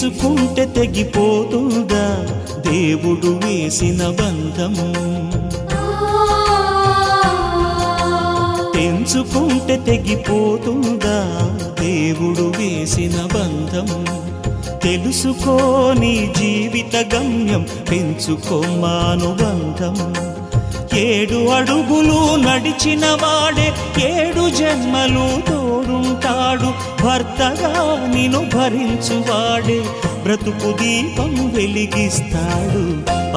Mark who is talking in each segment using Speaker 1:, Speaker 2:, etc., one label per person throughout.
Speaker 1: తెంచుకుంటే తెగిపోతుందా దేవుడు వేసిన బంధం? తెంచుకుంటే తెగిపోతుందా దేవుడు వేసిన బంధం? తెలుసుకో నీ జీవిత గమ్యం, పెంచుకోమానుబంధం. 7 అడుగులు నడిచిన వాడే 7 జన్మలు తోడుంటాడు. భర్తగా నిన్ను భరించువాడే బ్రతుకు దీపం వెలిగిస్తాడు.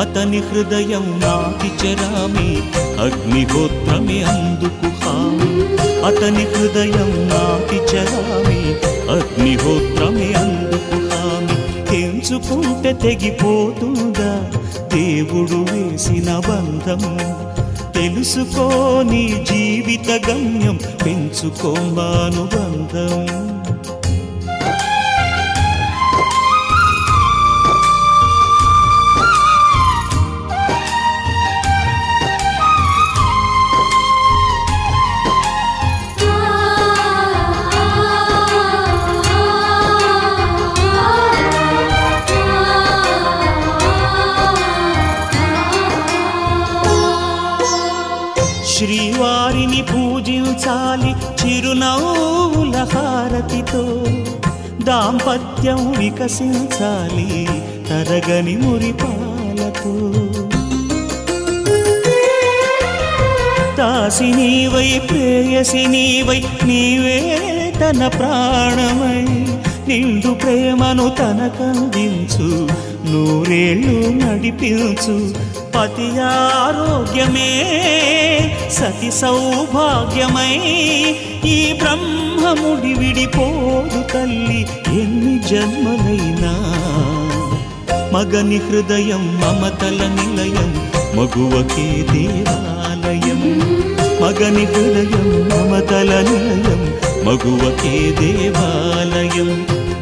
Speaker 1: అతని హృదయం నాటి చెరామి, అగ్నిహోత్రమే అందుకు హామీ. అతని హృదయం నాటి చెరామి, అగ్నిహోత్రమే అందుకు హామీ. తెంచుకుంటే తెగిపోతుందా దేవుడు వేసిన బంధం? తెలుసుకో నీ జీవిత గమ్యం, పెంచుకోమానుబంధం. శ్రీవారిని పూజించాలి చిరునవ్వుల హారతితో. దాంపత్యం వికసించాలి తరగని మురిపాలతో. దాసినీవై ప్రేయసినీవై నీవే తన ప్రాణమై, నిండు ప్రేమను తనకందించు, 100 ఏళ్ళు నడిపించు. పతి ఆరోగ్యమే సతి సౌభాగ్యమై, ఈ బ్రహ్మముడి విడిపోదు తల్లి ఎన్ని జన్మలైనా. మగని హృదయం మమతల నిలయం, మగువకే దేవాలయం. మగని హృదయం మమతల నిలయం, మగువకే దేవాలయం.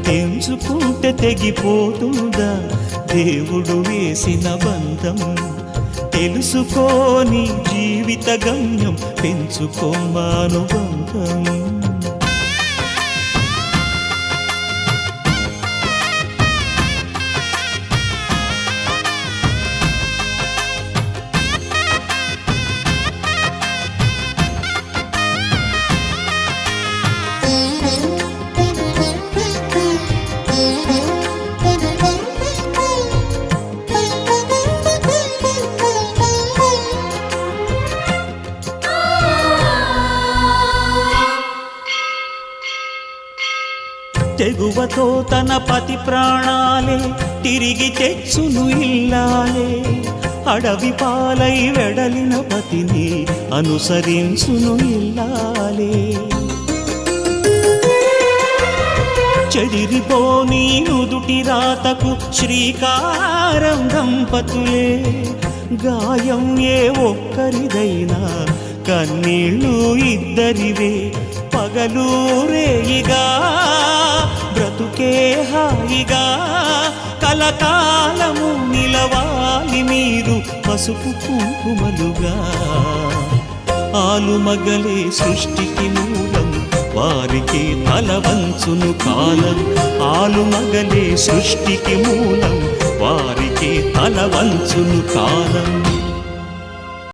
Speaker 1: తెంచుకుంటే తెగిపోతుందా దేవుడు వేసిన బంధం? తెలుసుకో నీ జీవిత గమ్యం, పెంచుకోమానుబంధం. తెగువతో తన పతి ప్రాణాలే తిరిగి తెచ్చును ఇల్లాలే. అడవి పాలై వెడలిన పతిని అనుసరించును ఇల్లాలే. చెదిరిపోని నుదుటి రాతకు శ్రీకారం దంపతులే. గాయం ఏ ఒక్కరిదైనా కన్నీళ్ళు ఇద్దరివే. పగలు రేయిగా బ్రతుకే హాయిగా, కలకాలము నిలవాలి మీరు పసుపు కుంకుమలుగా. ఆలుమగలే సృష్టికి మూలం, వారికి తల వంచును కాలం. ఆలుమగలే సృష్టికి మూలం, వారికి తల వంచును కాలం.